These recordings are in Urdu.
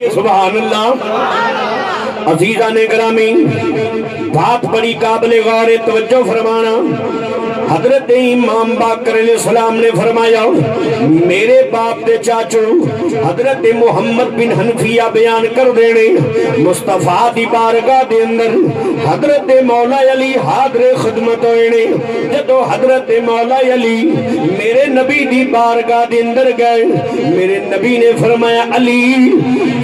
سبحان اللہ۔ عزیزان گرامی، بات بڑی قابل غور توجہ فرمانا۔ حضرت امام باقر علیہ السلام نے فرمایا، میرے باپ دے چاچو حضرت محمد بن حنفیہ بیان کر دینے مصطفیٰ دی بارگاہ دے اندر حضرت مولا علی حاضر خدمت ہوئے۔ جدو حضرت مولا علی میرے نبی دی بارگاہ دے اندر گئے، میرے نبی نے فرمایا، علی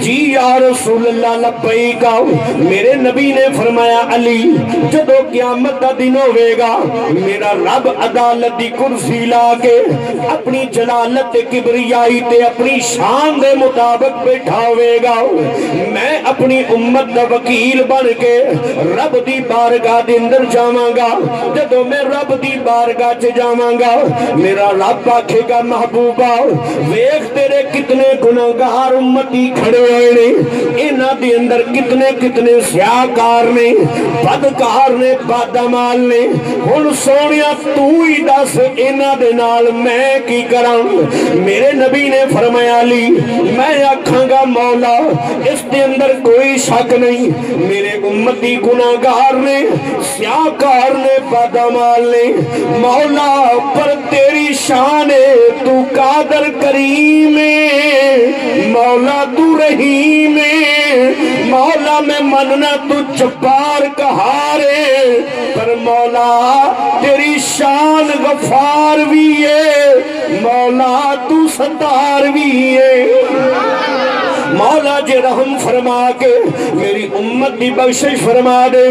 جی یا رسول اللہ لبیک آؤ۔ میرے نبی نے فرمایا، علی جدو قیامت دا دن ہوئے گا، میرا رب عدالت دی کرسی لا کے اپنی جلالت کبریائی تے اپنی شان دے مطابق بیٹھا ہوئے گا، میں اپنی امت دا وکیل بن کے رب دی بارگاہ دے اندر جاواں گا۔ جدو میں رب دی بارگاہ چ جاواں گا، میرا رب آکھے گا، محبوبہ ویکھ تیرے کتنے گناہگار امتی کھڑے ہوئے نے، انہاں دے اندر کتنے کتنے سیاہکار نے، بدکار نے، بدعمال نے، ہن سونیا تو ہی دس انہاں دے نال میں کی کراں؟ میرے نبی نے فرمایا، علی میں آکھاں گا، مولا اس دے اندر کوئی شک نہیں، میرے امتی گناہگار نے، سیاہکار نے، بدعمال نے، مولا پر تیری شان ہے، تو قادر کریم ہے، مولا تو رحیم ہے، مولا میں مننا تو جبار قہار ہے، پر مولا تیری شان غفار بھی ہے، مولا تو ستار بھی ہے۔ مولا جے رحم فرما کے میری امت دی بخشش فرما دے،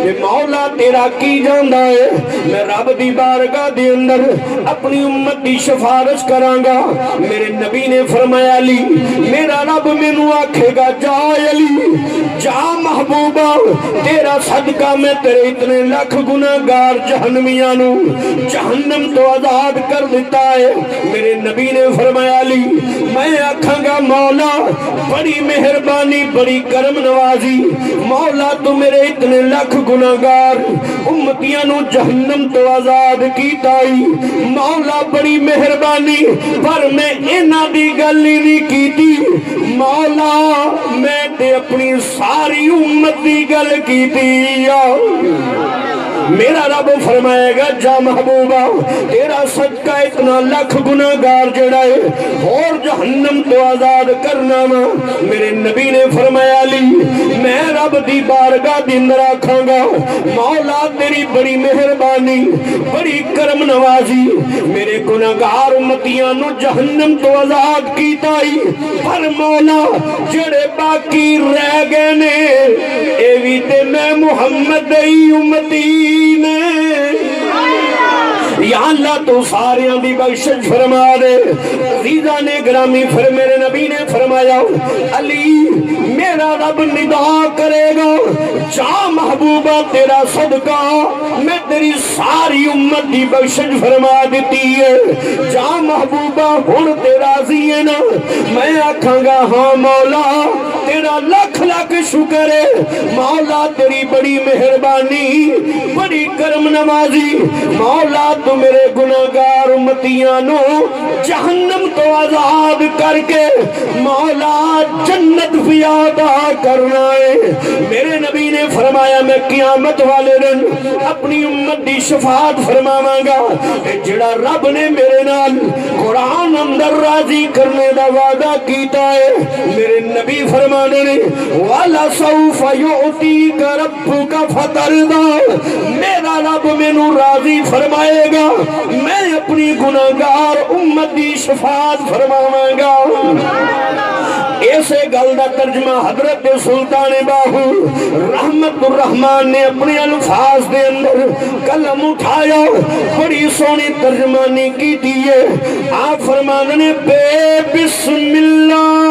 کہ مولا تیرا کی جاندہ ہے، میں رب دی بارگاہ دی اندر اپنی امت دی سفارش کراں گا۔ میرے نبی نے فرمایا، علی میرا رب مینوں آکھے گا، جا علی جا محبوبہ، تیرا صدقہ میں تیرے اتنے لاکھ گناہگار جہنمیاں نو جہنم تو آزاد کر دیتا ہے۔ میرے نبی نے فرمایا، علی میں آکھاں گا، مولا بڑی مہربانی، بڑی کرم نوازی، مولا تو میرے اتنے لاکھ گناہگار امتیاں نو جہنم تو آزاد کیتا ہی، مولا بڑی مہربانی، پر میں انہاں دی گل ہی نہیں کیتی، مولا میں تے اپنی ساری امت دی گل کیتی۔ میرا رب فرمائے گا، جا محبوبہ تیرا صدقہ اتنا لاکھ گناہگار جڑا ہے اور جہنم تو آزاد کرنا وا۔ میرے نبی نے فرمایا، علی میں رب دی بارگاہ دی اندر آکھاں گا، مولا تیری بڑی مہربانی، بڑی کرم نوازی، میرے گناہگار امتیاں نو جہنم تو آزاد کیتا ہی، پر مولا جڑے باقی رہ گئے نے اے وی تے میں محمد دی امتی نے، یا اللہ تو ساریاں دی بخشش فرما دے۔ عزیزان گرامی، پھر میرے نبی نے فرمایا، علی میرا رب ندا کرے گا، جا محبوبہ تیرا صدقہ میں تیری ساری امت دی بخشش فرما دیتی ہے، جا محبوبہ ہن تیرا راضی ہے نا؟ میں آکھاں گا، ہاں مولا تیرا لاکھ لاکھ شکر ہے، مولا تیری بڑی مہربانی، بڑی کرم نوازی، مولا تو میرے گناہگار امتیاں نو جہنم تو آزاد کر کے مولا جنت بھی عطا کرنا ہے۔ میرے نبی نے فرمایا، میں قیامت والے دن اپنی امت دی شفاعت فرماواں گا، جڑا رب نے میرے نال قرآن اندر راضی کرنے دا وعدہ کیتا ہے۔ میرے نبی فرمانے نے، وَلَسَوْفَ يُعْتِيكَ رَبُّكَ فَتَرْضَىٰ، میرا رب مینوں راضی فرمائے گا، میں اپنی گناہگار امت دی شفاعت فرماواں گا۔ ایسے گل دا ترجمہ حضرت سلطان باہو رحمت الرحمن نے اپنے الفاظ دے اندر قلم اٹھایا، بڑی سونی ترجمانی کی دیئے۔ آپ فرمانے، بے بسم اللہ